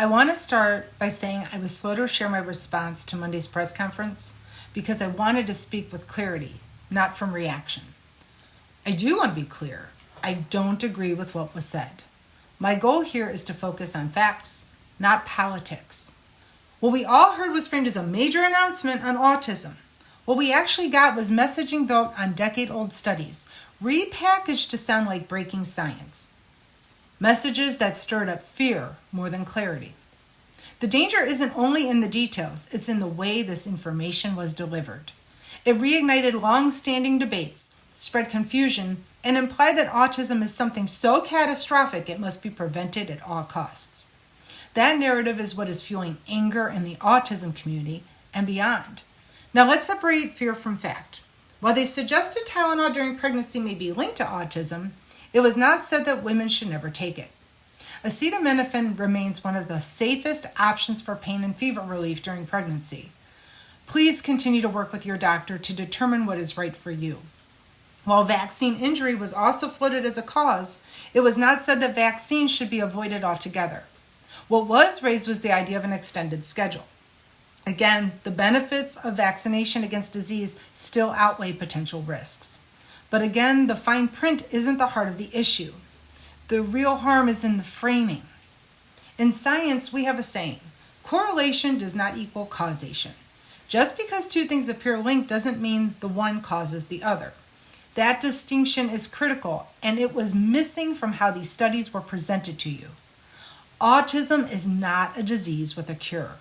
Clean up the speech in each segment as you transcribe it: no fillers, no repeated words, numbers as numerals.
I want to start by saying I was slow to share my response to Monday's press conference because I wanted to speak with clarity, not from reaction. I do want to be clear. I don't agree with what was said. My goal here is to focus on facts, not politics. What we all heard was framed as a major announcement on autism. What we actually got was messaging built on decade-old studies, repackaged to sound like breaking science. Messages that stirred up fear more than clarity. The danger isn't only in the details, it's in the way this information was delivered. It reignited long-standing debates, spread confusion, and implied that autism is something so catastrophic it must be prevented at all costs. That narrative is what is fueling anger in the autism community and beyond. Now let's separate fear from fact. While they suggested Tylenol during pregnancy may be linked to autism, it was not said that women should never take it. Acetaminophen remains one of the safest options for pain and fever relief during pregnancy. Please continue to work with your doctor to determine what is right for you. While vaccine injury was also floated as a cause, it was not said that vaccines should be avoided altogether. What was raised was the idea of an extended schedule. Again, the benefits of vaccination against disease still outweigh potential risks. But again, the fine print isn't the heart of the issue. The real harm is in the framing. In science, we have a saying, correlation does not equal causation. Just because two things appear linked doesn't mean the one causes the other. That distinction is critical, and it was missing from how these studies were presented to you. Autism is not a disease with a cure.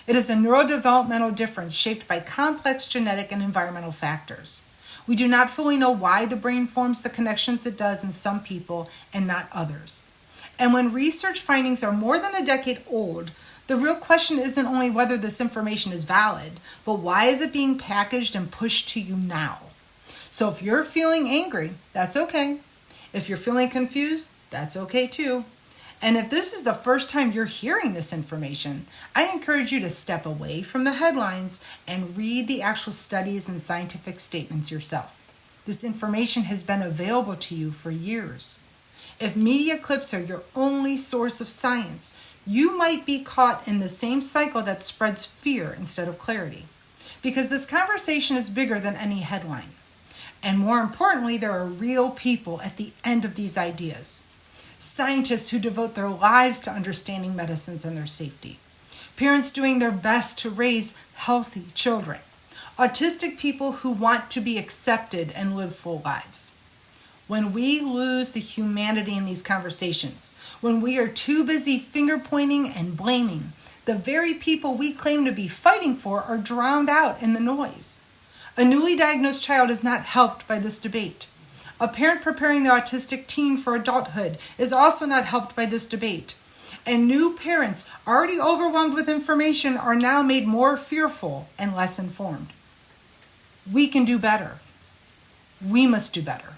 It is a neurodevelopmental difference shaped by complex genetic and environmental factors. We do not fully know why the brain forms the connections it does in some people and not others. And when research findings are more than a decade old, the real question isn't only whether this information is valid, but why is it being packaged and pushed to you now? So if you're feeling angry, that's okay. If you're feeling confused, that's okay too. And if this is the first time you're hearing this information, I encourage you to step away from the headlines and read the actual studies and scientific statements yourself. This information has been available to you for years. If media clips are your only source of science, you might be caught in the same cycle that spreads fear instead of clarity. Because this conversation is bigger than any headline. And more importantly, there are real people at the end of these ideas. Scientists who devote their lives to understanding medicines and their safety. Parents doing their best to raise healthy children. Autistic people who want to be accepted and live full lives. When we lose the humanity in these conversations, when we are too busy finger pointing and blaming, the very people we claim to be fighting for are drowned out in the noise. A newly diagnosed child is not helped by this debate. A parent preparing the autistic teen for adulthood is also not helped by this debate. And new parents, already overwhelmed with information, are now made more fearful and less informed. We can do better. We must do better.